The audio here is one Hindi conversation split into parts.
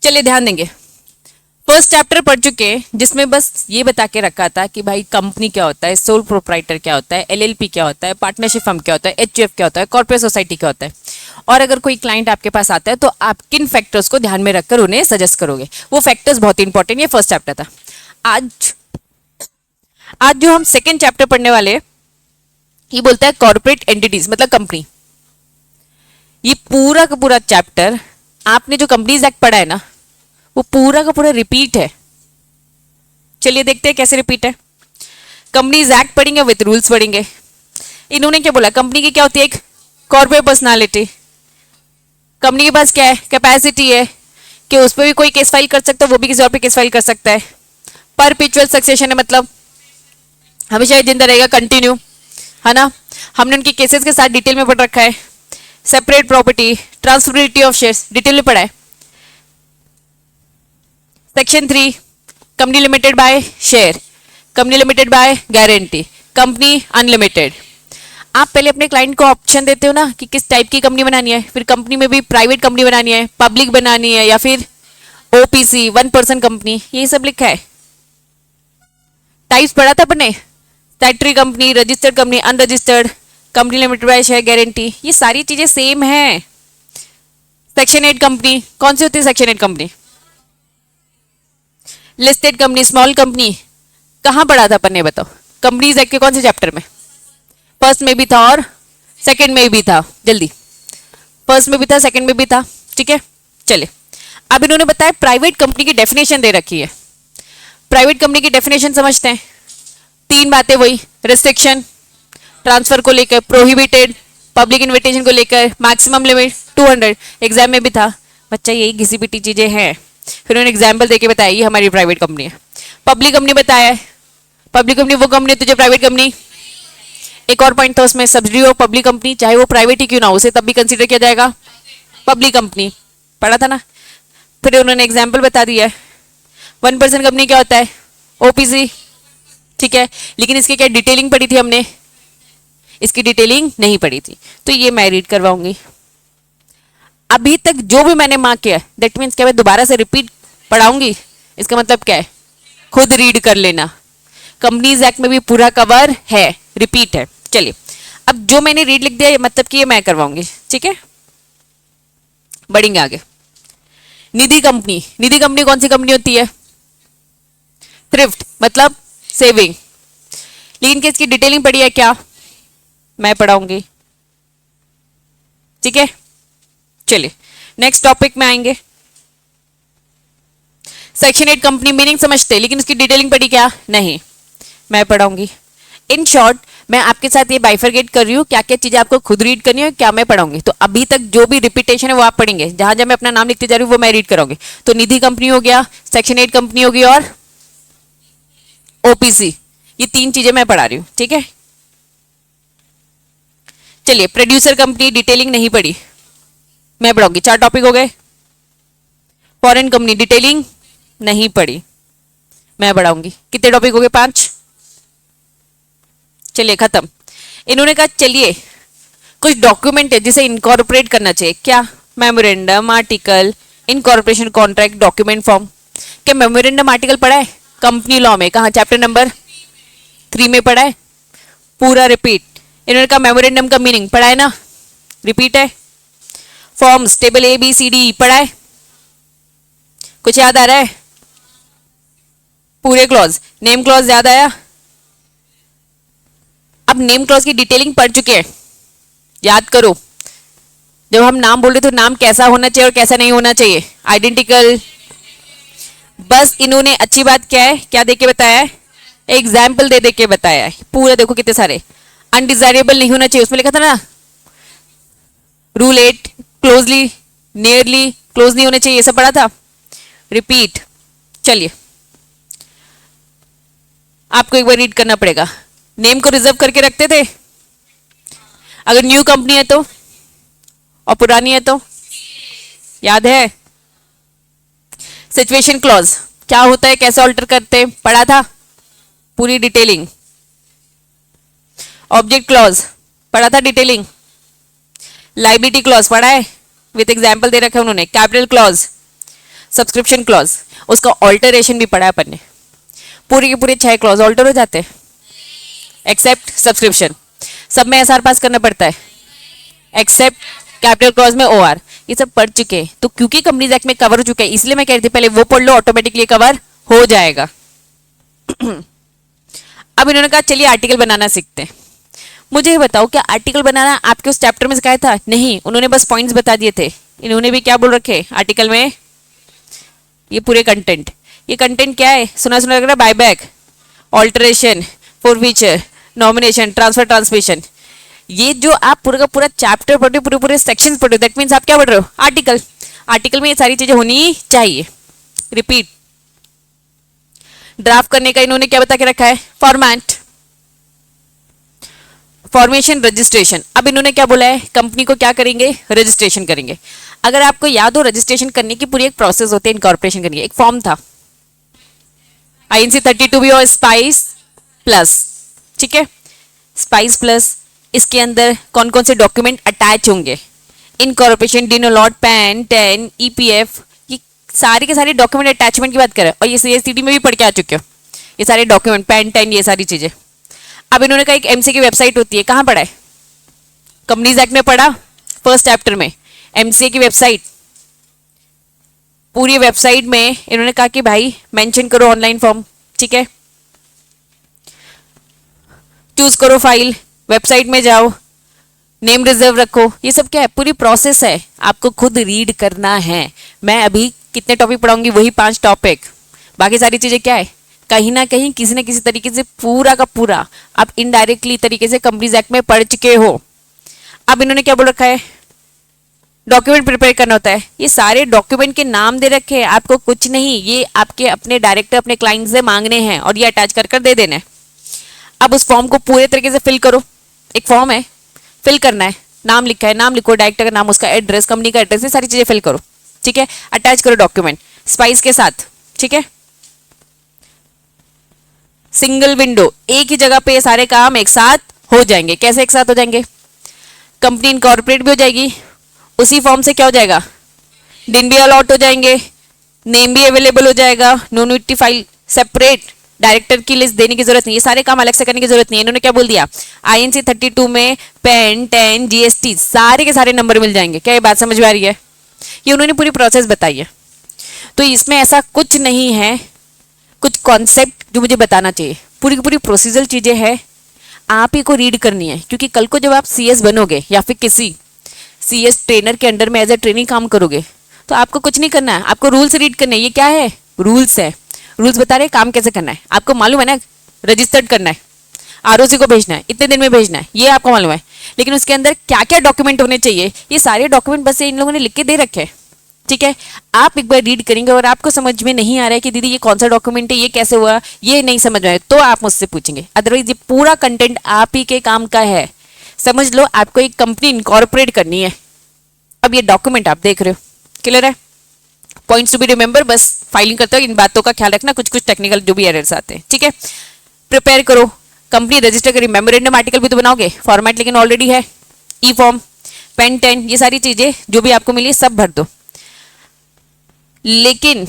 चलिए ध्यान देंगे। फर्स्ट चैप्टर पढ़ चुके हैं जिसमें बस ये बता के रखा था कि भाई कंपनी क्या होता है, सोल प्रोप्राइटर क्या होता है, एलएलपी क्या होता है, पार्टनरशिप फर्म क्या होता है, एचयूएफ क्या होता है, कॉर्पोरेट सोसाइटी क्या होता है, और अगर कोई क्लाइंट आपके पास आता है तो आप किन फैक्टर्स को ध्यान में रखकर उन्हें सजेस्ट करोगे। वो फैक्टर्स बहुत इंपॉर्टेंट, ये फर्स्ट चैप्टर था। आज आज जो हम सेकेंड चैप्टर पढ़ने वाले हैं ये बोलता है कॉर्पोरेट एंटिटीज मतलब कंपनी। ये पूरा का पूरा चैप्टर आपने जो कंपनीज एक्ट पढ़ा है ना वो पूरा का पूरा रिपीट है। चलिए देखते हैं कैसे रिपीट है। कंपनीज एक्ट पढ़ेंगे विद रूल्स पढ़ेंगे। इन्होंने क्या बोला, कंपनी की क्या होती है, एक कॉर्पोरेट पर्सनालिटी। कंपनी के पास क्या है, कैपेसिटी है कि उस पर भी कोई केस फाइल कर सकता है, वो भी किसी और पे केस फाइल कर सकता है। परपेचुअल सक्सेशन है मतलब हमेशा ये जिंदा रहेगा, कंटिन्यू, है ना। हमने उनकी केसेस के साथ डिटेल में पढ़ रखा है। Separate property, transferability of shares detail में पढ़ा है। Section 3 company limited by share, company limited by guarantee, company unlimited. आप पहले अपने क्लाइंट को ऑप्शन देते हो ना कि किस टाइप की कंपनी बनानी है, फिर कंपनी में भी प्राइवेट कंपनी बनानी है, पब्लिक बनानी है, या फिर ओपीसी 1% कंपनी, ये सब लिखा है। टाइप्स पढ़ा था अपने, statutory company, registered company, unregistered, company limited by share, guarantee, ये सारी चीजें सेम है। सेक्शन 8 कंपनी कौन सी होती है, section 8 company listed company, small company, कहां पढ़ा था अपन ने बताओ, कंपनीज एक्ट के कौन से चैप्टर में, फर्स्ट में भी था और सेकंड में भी था, जल्दी, फर्स्ट में भी था सेकंड में भी था, ठीक है। चले अब इन्होंने बताया प्राइवेट कंपनी की डेफिनेशन दे रखी है। प्राइवेट कंपनी की डेफिनेशन समझते हैं। 3 बातें वही, रिस्ट्रिक्शन ट्रांसफर को लेकर, प्रोहिबिटेड पब्लिक इन्विटेशन को लेकर, मैक्सिमम लिमिट 200, एग्जाम में भी था बच्चा, यही घिसी पिटी चीजें हैं। फिर उन्होंने एग्जाम्पल देके बताया ये हमारी प्राइवेट कंपनी है। पब्लिक कंपनी बताया है, पब्लिक कंपनी वो कंपनी तुझे प्राइवेट कंपनी। एक और पॉइंट था उसमें, सब्सिडी ऑफ पब्लिक कंपनी, चाहे वो प्राइवेट ही क्यों ना हो उसे तब भी कंसीडर किया जाएगा पब्लिक कंपनी, पढ़ा था ना। फिर उन्होंने एग्जाम्पल बता दिया है। 1% कंपनी क्या होता है, ओपीसी, ठीक है, लेकिन इसकी क्या डिटेलिंग पढ़ी थी हमने, इसकी डिटेलिंग नहीं पढ़ी थी, तो ये मैं रीड करवाऊंगी। अभी तक जो भी मैंने मार्क किया दैट मीन्स क्या मैं दोबारा से रिपीट पढ़ाऊंगी, इसका मतलब क्या है, खुद रीड कर लेना। कंपनीज एक्ट में भी पूरा कवर है, रिपीट है। चलिए अब जो मैंने रीड लिख दिया मतलब कि ये मैं करवाऊंगी, ठीक है। बढ़ेंगे आगे। निधि कंपनी, निधि कंपनी कौन सी कंपनी होती है, थ्रिफ्ट मतलब सेविंग, लेकिन क्या इसकी डिटेलिंग पढ़ी है क्या, मैं पढ़ाऊंगी, ठीक है। चलिए नेक्स्ट टॉपिक में आएंगे। सेक्शन 8 कंपनी मीनिंग समझते, लेकिन उसकी डिटेलिंग पढ़ी क्या, नहीं, मैं पढ़ाऊंगी। इन शॉर्ट मैं आपके साथ ये बाइफरगेट कर रही हूँ, क्या क्या चीजें आपको खुद रीड करनी है, क्या मैं पढ़ाऊंगी। तो अभी तक जो भी रिपीटेशन है वो आप पढ़ेंगे, जहां जहां मैं अपना नाम लिखते जा रही हूँ वो मैं रीड कराऊंगी। तो निधि कंपनी हो गया, सेक्शन 8 कंपनी होगी और ओपीसी, ये 3 चीजें मैं पढ़ा रही हूँ, ठीक है। चलिए प्रोड्यूसर कंपनी डिटेलिंग नहीं पढ़ी, मैं पढ़ाऊंगी, 4 टॉपिक हो गए। फॉरेन कंपनी डिटेलिंग नहीं पढ़ी, मैं पढ़ाऊंगी, कितने टॉपिक हो गए, 5। चलिए खत्म। इन्होंने कहा चलिए कुछ डॉक्यूमेंट है जिसे इनकॉर्पोरेट करना चाहिए, क्या, memorandum, article, incorporation contract, document form. क्या मेमोरेंडम आर्टिकल पढ़ा है कंपनी लॉ में, कहा, चैप्टर नंबर 3 में पढ़ा है, पूरा रिपीट। इन्होंने कहा मेमोरेंडम का मीनिंग पढ़ा है ना, रिपीट है। फॉर्म्स टेबल ABCD पढ़ा है, कुछ याद आ रहा है, पूरे क्लॉज, नेम क्लॉज याद आया। अब नेम क्लॉज की डिटेलिंग पढ़ चुके हैं, याद करो जब हम नाम बोल रहे तो नाम कैसा होना चाहिए और कैसा नहीं होना चाहिए, आइडेंटिकल। बस इन्होंने अच्छी बात क्या है, क्या देके बताया है, एग्जाम्पल दे के बताया है। पूरा देखो कितने सारे, अनडिजायरेबल नहीं होना चाहिए, उसमें लिखा था ना रूल 8, क्लोजली, नियरली क्लोज नहीं होने चाहिए, ये सब पढ़ा था, रिपीट। चलिए आपको एक बार रीड करना पड़ेगा। नेम को रिजर्व करके रखते थे अगर न्यू कंपनी है तो, और पुरानी है तो, याद है। सिचुएशन क्लॉज क्या होता है, कैसे ऑल्टर करते हैं, पढ़ा था, पूरी डिटेलिंग। ऑब्जेक्ट क्लॉज पढ़ा था, डिटेलिंग। लाइबिलिटी क्लॉज पढ़ा है, विथ एग्जाम्पल दे रखे उन्होंने। कैपिटल क्लॉज, सब्सक्रिप्शन क्लॉज, उसका ऑल्टरेशन भी पढ़ा है अपन ने। पूरे के पूरे 6 क्लॉज ऑल्टर हो जाते हैं एक्सेप्ट सब्सक्रिप्शन, सब में एसआर पास करना पड़ता है एक्सेप्ट कैपिटल क्लॉज में ओआर, ये सब पढ़ चुके हैं। तो क्योंकि कंपनीज एक्ट में कवर हो चुका है इसलिए मैं कह रही थी पहले वो पढ़ लो, ऑटोमेटिकली कवर हो जाएगा। अब इन्होंने कहा चलिए आर्टिकल बनाना सीखते हैं। मुझे ये बताओ क्या आर्टिकल बनाना आपके उस चैप्टर में सिखाया था? नहीं, उन्होंने बस पॉइंट्स बता दिए थे। इन्होंने भी क्या बोल रखे आर्टिकल में, ये पूरे कंटेंट, ये कंटेंट क्या है? सुना सुना लग रहा है, buyback, alteration, forfeiture, nomination, transfer, transmission, ये जो आप पूरा का पूरा चैप्टर पढ़ रहे हो, पूरे पूरे सेक्शंस पढ़ रहे हो, दैट मीन्स आप क्या पढ़ रहे हो? आर्टिकल। आर्टिकल में ये सारी चीजें होनी चाहिए। रिपीट, ड्राफ्ट करने का इन्होंने क्या बता के रखा है? Format, formation, registration. अब इन्होंने क्या बोला है? कंपनी को क्या करेंगे? रजिस्ट्रेशन करेंगे। अगर आपको याद हो रजिस्ट्रेशन करने की पूरी एक प्रोसेस होती है, इनकॉर्पोरेशन करने की एक फॉर्म था INC 32B और स्पाइस प्लस, ठीक है, स्पाइस प्लस, इसके अंदर कौन कौन से डॉक्यूमेंट अटैच होंगे? इनकॉर्पोरेशन, डिनोलॉट, पैन, टेन, EPF, ये सारे के सारे डॉक्यूमेंट अटैचमेंट की बात करें, और ये CSTD में भी पढ़ के आ चुके हो ये सारे डॉक्यूमेंट, पैन, टेन, ये सारी चीजें। अब इन्होंने कहा एक MC की वेबसाइट होती है, कहाँ पढ़ा है? कंपनीज एक्ट में पढ़ा, फर्स्ट चैप्टर में MCA की वेबसाइट। पूरी वेबसाइट में इन्होंने कहा कि भाई मेंशन करो ऑनलाइन फॉर्म, ठीक है, चूज करो फाइल, वेबसाइट में जाओ, नेम रिजर्व रखो, ये सब क्या है? पूरी प्रोसेस है, आपको खुद रीड करना है। मैं अभी कितने टॉपिक पढ़ाऊंगी? वही 5 टॉपिक, बाकी सारी चीजें क्या है? कहीं ना कहीं किसी न किसी तरीके से पूरा का पूरा आप इनडायरेक्टली तरीके से कंपनीज एक्ट में पढ़ चुके हो। अब इन्होंने क्या बोल रखा है? डॉक्यूमेंट प्रिपेयर करना होता है। ये सारे डॉक्यूमेंट के नाम दे रखे हैं, आपको कुछ नहीं, ये आपके अपने डायरेक्टर अपने क्लाइंट से मांगने हैं और ये अटैच कर दे देना है। अब उस फॉर्म को पूरे तरीके से फिल करो, एक फॉर्म है, फिल करना है, नाम लिखा है, नाम लिखो, डायरेक्टर का नाम, उसका एड्रेस, कंपनी का एड्रेस, ये सारी चीजें फिल करो, ठीक है, अटैच करो डॉक्यूमेंट स्पाइस के साथ, ठीक है, सिंगल विंडो, एक ही जगह पे सारे काम एक साथ हो जाएंगे। कैसे एक साथ हो जाएंगे? कंपनी इनकॉर्पोरेट भी हो जाएगी, उसी फॉर्म से क्या हो जाएगा? दिन भी अलॉट हो जाएंगे, नेम भी अवेलेबल हो जाएगा, नोनिटी फाइल सेपरेट, डायरेक्टर की लिस्ट देने की जरूरत नहीं, ये सारे काम अलग से करने की जरूरत नहीं है। इन्होंने क्या बोल दिया? INC 32 में पैन, टेन, GST सारे के सारे नंबर मिल जाएंगे। क्या ये बात समझ में आ रही है? ये उन्होंने पूरी प्रोसेस बताई है। तो इसमें ऐसा कुछ नहीं है, कुछ कॉन्सेप्ट जो मुझे बताना चाहिए, पूरी की पूरी प्रोसीजर चीजें हैं, आप ही को रीड करनी है। क्योंकि कल को जब आप CS बनोगे या फिर किसी CS ट्रेनर के अंडर में एज ए ट्रेनिंग काम करोगे तो आपको कुछ नहीं करना है, आपको रूल्स रीड करने हैं। ये क्या है? रूल्स है, रूल्स बता रहे काम कैसे करना है। आपको मालूम है ना, रजिस्टर्ड करना है, ROC को भेजना है, इतने दिन में भेजना है, ये आपको मालूम है। लेकिन उसके अंदर क्या क्या डॉक्यूमेंट होने चाहिए, ये सारे डॉक्यूमेंट बस इन लोगों ने लिख के दे रखे हैं, ठीक है। आप एक बार रीड करेंगे और आपको समझ में नहीं आ रहा है कि दीदी ये कौन सा डॉक्यूमेंट है, ये कैसे हुआ, ये नहीं समझ में आया तो आप मुझसे पूछेंगे, अदरवाइज ये पूरा कंटेंट आप ही के काम का है। समझ लो, आपको एक कंपनी इनकॉर्पोरेट करनी है। अब ये डॉक्यूमेंट आप देख रहे हो, क्लियर है? पॉइंट्स टू बी रिमेंबर, बस फाइलिंग करते हो इन बातों का ख्याल रखना, कुछ कुछ टेक्निकल जो भी एरर्स आते हैं, ठीक है। प्रिपेयर करो, कंपनी रजिस्टर करी, मेमोरेंडम आर्टिकल भी तो बनाओगे, फॉर्मेट लेकिन ऑलरेडी है, ई फॉर्म, पेन, टेन, ये सारी चीजें जो भी आपको मिली सब भर दो। लेकिन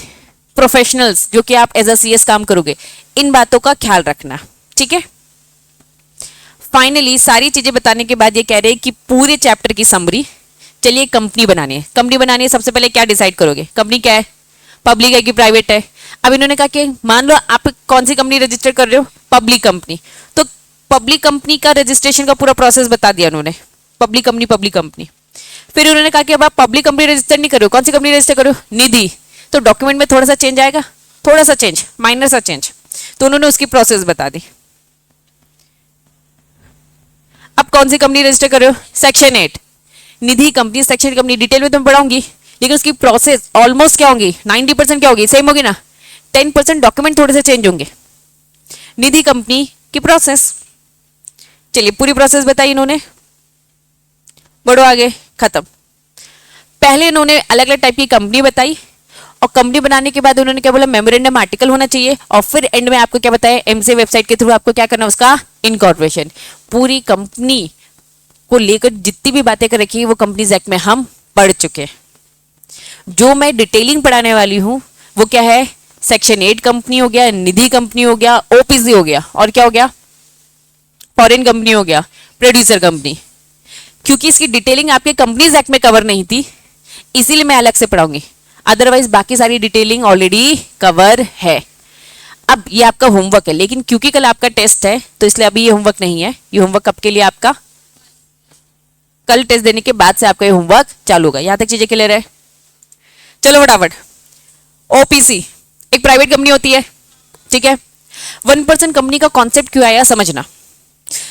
प्रोफेशनल्स जो कि आप एज अ CS काम करोगे, इन बातों का ख्याल रखना, ठीक है। फाइनली सारी चीजें बताने के बाद ये कह रहे हैं कि पूरे चैप्टर की समरी, चलिए कंपनी बनानी है। कंपनी बनानी है, सबसे पहले क्या डिसाइड करोगे? कंपनी क्या है, पब्लिक है कि प्राइवेट है? अब इन्होंने कहा कि मान लो आप कौन सी कंपनी रजिस्टर कर रहे हो, पब्लिक कंपनी, तो पब्लिक कंपनी का रजिस्ट्रेशन का पूरा प्रोसेस बता दिया उन्होंने, पब्लिक कंपनी, पब्लिक कंपनी। फिर उन्होंने कहा कि अब आप पब्लिक कंपनी रजिस्टर नहीं करो, कौन सी कंपनी रजिस्टर करो? निधि। तो डॉक्यूमेंट में थोड़ा सा चेंज आएगा, थोड़ा सा चेंज, माइनर सा चेंज, तो उन्होंने उसकी प्रोसेस बता दी। अब कौन सी कंपनी रजिस्टर कर रहे हो? सेक्शन 8 निधि कंपनी, सेक्शन कंपनी, डिटेल में तो मैं पढ़ाऊंगी, लेकिन उसकी प्रोसेस ऑलमोस्ट क्या होगी, 90% क्या होगी, सेम होगी ना, 10% डॉक्यूमेंट थोड़े से चेंज होंगे। निधि कंपनी की प्रोसेस, चलिए पूरी प्रोसेस बताई इन्होंने, बढ़ो आगे, खत्म। पहले इन्होंने अलग अलग टाइप की कंपनी बताई, और कंपनी बनाने के बाद उन्होंने क्या बोला, मेमोरेंडम आर्टिकल होना चाहिए, और फिर एंड में आपको क्या बताया, MCA वेबसाइट के थ्रू आपको क्या करना, उसका इनकॉर्पोरेशन। पूरी कंपनी को लेकर जितनी भी बातें कर रखी है वो कंपनीज एक्ट में हम पढ़ चुके हैं। जो मैं डिटेलिंग पढ़ाने वाली हूं वो क्या है, सेक्शन 8 कंपनी हो गया, निधि कंपनी हो गया, ओपीसी हो गया, और क्या हो गया, फॉरेन कंपनी हो गया, प्रोड्यूसर कंपनी। क्योंकि इसकी डिटेलिंग आपके कंपनीज एक्ट में कवर नहीं थी, इसीलिए मैं अलग से पढ़ाऊंगी, अदरवाइज बाकी सारी डिटेलिंग ऑलरेडी कवर है। अब ये आपका होमवर्क है, लेकिन क्योंकि कल आपका टेस्ट है तो इसलिए अभी ये होमवर्क नहीं है। ये होमवर्क कब के लिए, आपका कल टेस्ट देने के बाद से आपका ये होमवर्क चालू होगा। यहां तक चीजें क्लियर है? चलो फटाफट। ओपीसी एक प्राइवेट कंपनी होती है, ठीक है। 1% कंपनी का कॉन्सेप्ट क्यों आया समझना।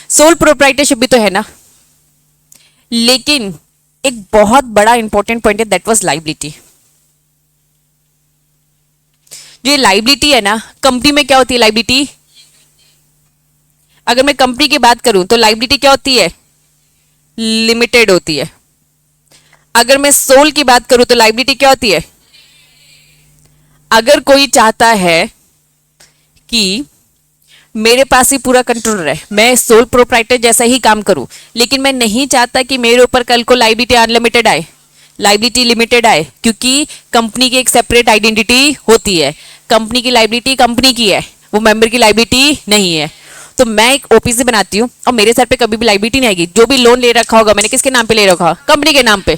सोल प्रोप्राइटरशिप भी तो है ना, लेकिन एक बहुत बड़ा इंपॉर्टेंट पॉइंट है, दैट वाज लाइबिलिटी। जो ये लाइबिलिटी है ना, कंपनी में क्या होती है लाइबिलिटी? अगर मैं कंपनी की बात करूं तो लाइबिलिटी क्या होती है? लिमिटेड होती है। अगर मैं सोल की बात करूं तो लाइबिलिटी क्या होती है? अगर कोई चाहता है कि मेरे पास ही पूरा कंट्रोल रहे, मैं सोल प्रोप्राइटर जैसा ही काम करूं, लेकिन मैं नहीं चाहता कि मेरे ऊपर कल को लाइबिलिटी अनलिमिटेड आए, लाइबिलिटी लिमिटेड आए, क्योंकि कंपनी की एक सेपरेट आइडेंटिटी होती है। कंपनी की लाइबिलिटी कंपनी की है, वो मेंबर की लाइबिलिटी नहीं है। तो मैं एक ओपीसी बनाती हूँ और मेरे सर पे कभी भी लाइबिलिटी नहीं आएगी। जो भी लोन ले रखा होगा मैंने किसके नाम पे ले रखा? कंपनी के नाम पे।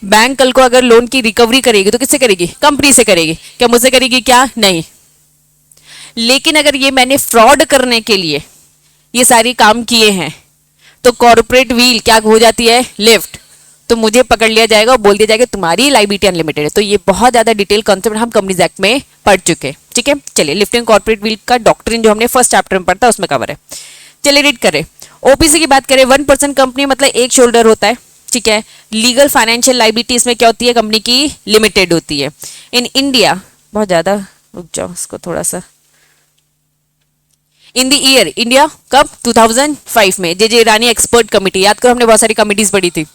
बैंक कल को अगर लोन की रिकवरी करेगी तो किससे करेगी? कंपनी से करेगी। क्या मुझसे करेगी? क्या नहीं। लेकिन अगर ये मैंने फ्रॉड करने के लिए ये सारी काम किए हैं तो कॉर्पोरेट व्हील क्या हो जाती है? लिफ्ट। तो मुझे पकड़ लिया जाएगा और बोल दिया जाएगा तुम्हारी लाइबिलिटी अनलिमिटेड है। तो ये बहुत ज्यादा डिटेल कॉन्सेप्ट हम कंपनीज एक्ट में पढ़ चुके हैं, ठीक है। चलिए, लिफ्टिंग कॉर्पोरेट व्हील का डॉक्ट्रिन जो हमने फर्स्ट चैप्टर में पढ़ा उसमें कवर है। चलिए रीड करें। ओपीसी की बात करें, 1% कंपनी मतलब एक शोल्डर होता है, ठीक है। लीगल फाइनेंशियल लाइबिलिटी इसमें क्या होती है? कंपनी की लिमिटेड होती है। इन इंडिया, बहुत ज्यादा रुक जाओ इसको थोड़ा सा, इन द ईयर इंडिया कब? 2005 में जे ईरानी एक्सपर्ट कमेटी, याद करो हमने बहुत सारी कमिटीज पढ़ी थी,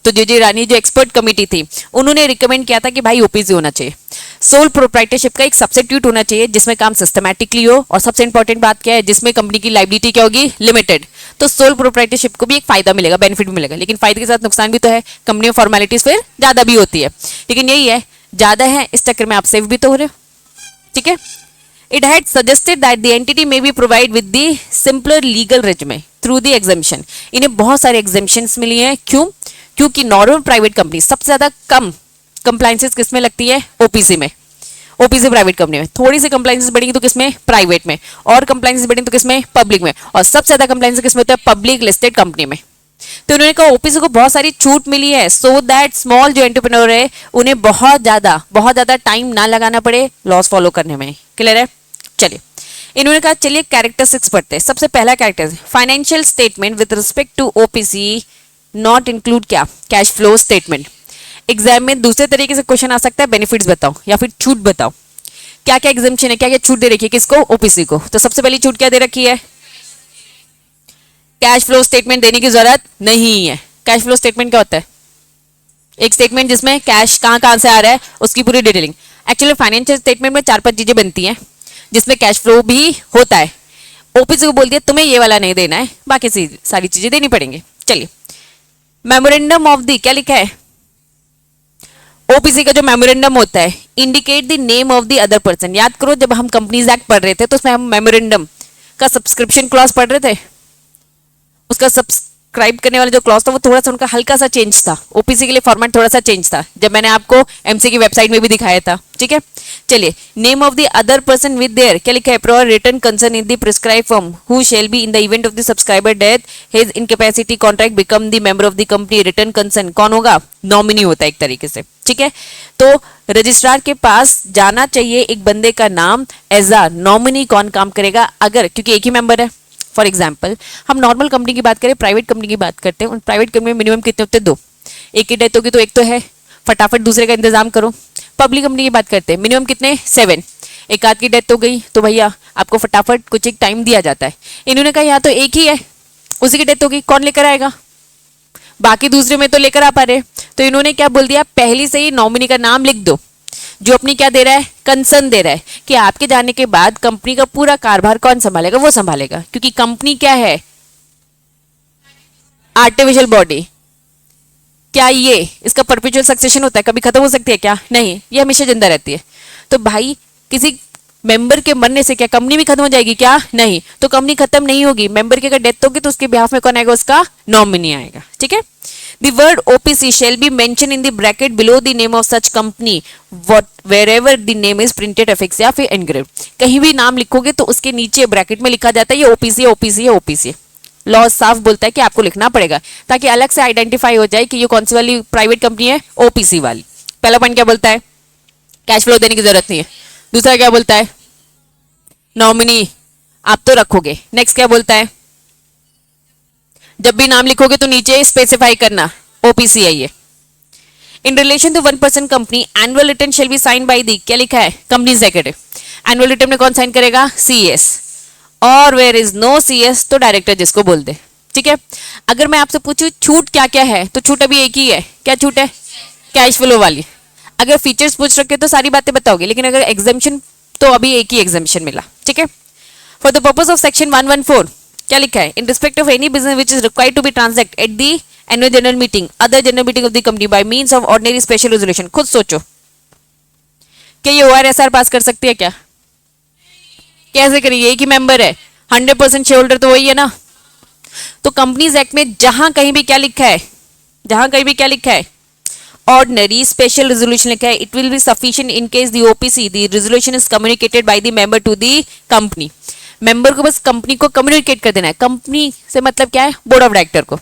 तो जे ईरानी जो एक्सपर्ट कमेटी थी उन्होंने रिकमेंड किया था कि भाई ओपीसी होना चाहिए। सोल प्रोप्राइटरशिप का एक सब्स्टिट्यूट होना चाहिए जिसमें काम सिस्टमैटिकली हो, और सबसे इंपॉर्टेंट बात क्या है? जिसमें कंपनी की लाइबिलिटी क्या होगी? लिमिटेड। तो सोल प्रोप्राइटरशिप को भी एक फायदा मिलेगा, बेनिफिट भी मिलेगा, लेकिन फायदे के साथ नुकसान भी तो है। कंपनी में फॉर्मेलिटीज फिर ज्यादा भी होती है, लेकिन यही है ज्यादा है इस चक्कर में आप सेव भी तो हो रहे हो, ठीक है। It had suggested that the entity may be provided with the simpler legal regime through the exemption. इन्हें बहुत सारे exemptions मिली हैं, क्यों? क्योंकि नॉर्मल प्राइवेट कंपनी सबसे ज्यादा कम कंप्लाइंसेस किसमें लगती है? ओपीसी में। ओपीसी प्राइवेट कंपनी में थोड़ी सी कंप्लाइंसेस बढ़ेंगी तो किसमें? प्राइवेट में। और कंप्लाइंसेस बढ़ेंगी तो किसमें? पब्लिक में। और सबसे ज्यादा कंप्लाइंसेस किसमें होता है? पब्लिक लिस्टेड कंपनी में। तो उन्होंने कहा ओपीसी को बहुत सारी छूट मिली है, सो दैट स्मॉल जो एंटरप्रेन्योर है उन्हें बहुत ज्यादा टाइम ना लगाना पड़े लॉस फॉलो करने में। क्लियर है? चलिए, इन्होंने कहा चलिए कैरेक्टरिस्टिक्स पढ़ते हैं। सबसे पहला character, financial statement with respect to OPC not include क्या? Cash flow statement. एग्जाम में दूसरे तरीके से क्वेश्चन आ सकता है, बेनिफिट्स बताओ या फिर छूट बताओ। क्या क्या एग्जाम्पशन है, क्या क्या छूट दे रखी है किसको? ओपीसी को। तो सबसे पहली छूट क्या दे रखी है? कैश फ्लो स्टेटमेंट देने की जरूरत नहीं है। कैश फ्लो स्टेटमेंट क्या होता है? एक स्टेटमेंट जिसमें कैश कहां कहां से आ रहा है उसकी पूरी डिटेलिंग। एक्चुअली फाइनेंशियल स्टेटमेंट में 4-5 चीजें बनती हैं जिसमें कैश फ्लो भी होता है। ओपीसी को बोल दिया तुम्हें ये वाला नहीं देना है, बाकी सारी चीजें देनी पड़ेंगी। चलिए, मेमोरेंडम ऑफ द, क्या लिखा है? ओपीसी का जो मेमोरेंडम होता है, indicate the name of the other person. याद करो जब हम कंपनीज एक्ट पढ़ रहे थे तो उसमें हम मेमोरेंडम का सब्सक्रिप्शन क्लॉज पढ़ रहे थे, उसका सब्सक्राइब करने वाला जो क्लॉज था वो थोड़ा सा उनका हल्का सा चेंज था। ओपीसी के लिए फॉर्मेट थोड़ा सा चेंज था, जब मैंने आपको एमसी की वेबसाइट में भी दिखाया था, ठीक है। चलिए, name of the other person with their, क्या लिखा है? Prior written consent in the prescribe form who shall be in the event of the subscriber death his incapacity contract become the member of the company. Written consent कौन होगा? नॉमिनी होता है एक तरीके से, ठीक है। तो रजिस्ट्रार के पास जाना चाहिए एक बंदे का नाम एज अ नॉमिनी। कौन काम करेगा? अगर, क्योंकि एक ही मेंबर है। फॉर एग्जाम्पल हम नॉर्मल कंपनी की बात करें, प्राइवेट कंपनी की बात करते हैं, प्राइवेट कंपनी में मिनिमम कितने होते हैं? 2। एक की डेथ होगी तो एक तो है, फटाफट दूसरे का इंतजाम करो। पब्लिक कंपनी की बात करते हैं, मिनिमम कितने? 7। एक आध की डेथ हो गई तो भैया आपको फटाफट कुछ एक टाइम दिया जाता है। इन्होंने कहा यहाँ तो एक ही है, उसी की डेथ होगी, कौन लेकर आएगा? बाकी दूसरे में तो लेकर आ पा रहे। तो इन्होंने क्या बोल दिया? पहले से ही नॉमिनी का नाम लिख दो जो अपनी क्या दे रहा है? कंसर्न दे रहा है कि आपके जाने के बाद कंपनी का पूरा कारभार कौन संभालेगा? वो संभालेगा, क्योंकि कंपनी क्या है? Artificial body. क्या ये इसका परपेचुअल सक्सेशन होता है, कभी खत्म हो सकती है क्या? नहीं, ये हमेशा जिंदा रहती है। तो भाई किसी मेंबर के मरने से क्या कंपनी भी खत्म हो जाएगी क्या? नहीं। तो कंपनी खत्म नहीं होगी, मेंबर की अगर डेथ होगी तो उसके बिहाफ में कौन आएगा? उसका नॉमिनी आएगा। ठीक है। The word OPC shall be mentioned in the bracket below the name of such company wherever the name is printed affixed या फिर engraved। कहीं भी नाम लिखोगे तो उसके नीचे ब्रैकेट में लिखा जाता है ये ओपीसी है, ओपीसी है, ओपीसी है। लॉ साफ बोलता है कि आपको लिखना पड़ेगा ताकि अलग से आइडेंटिफाई हो जाए कि ये कौन सी वाली प्राइवेट कंपनी है, ओपीसी वाली। पहला पॉइंट क्या बोलता है? कैश फ्लो देने की जरूरत नहीं है। दूसरा क्या बोलता है? नॉमिनी आप तो रखोगे। नेक्स्ट क्या बोलता है? जब भी नाम लिखोगे तो नीचे स्पेसिफाई करना ओपीसी है ये। In relation to 1% company annual return shall be sign by the, क्या लिखा है? Company secretary. एनुअल रिटर्न में कौन साइन करेगा? सीएस। और वेयर इज नो सीएस तो डायरेक्टर जिसको बोल दे। ठीक है। अगर मैं आपसे पूछूं छूट क्या क्या है तो छूट अभी एक ही है। क्या छूट है? कैश फ्लो वाली। अगर फीचर्स पूछ रखे तो सारी बातें बताओगे, लेकिन अगर एग्जाम्शन तो अभी एक ही एग्जाम्शन मिला। ठीक है। For the purpose of section 114 क्या लिखा है? In respect of any business which is required to be transact at the annual general meeting other general meeting of the company by means of ordinary special resolution. खुद सोचो क्या ये ओआरएसआर पास कर सकती है क्या? कैसे करेगी? एक ही मेंबर है, 100% शेयर होल्डर तो वही है ना। तो कंपनीज एक्ट में जहां कहीं भी क्या लिखा है, जहां कहीं भी क्या लिखा है? ऑर्डिनरी स्पेशल रेजोल्यूशन लिखा है। It will be sufficient in case the OPC the resolution is communicated by the member to the company. Member को बस कंपनी को कम्युनिकेट कर देना है। कंपनी से मतलब क्या है? बोर्ड ऑफ डायरेक्टर को।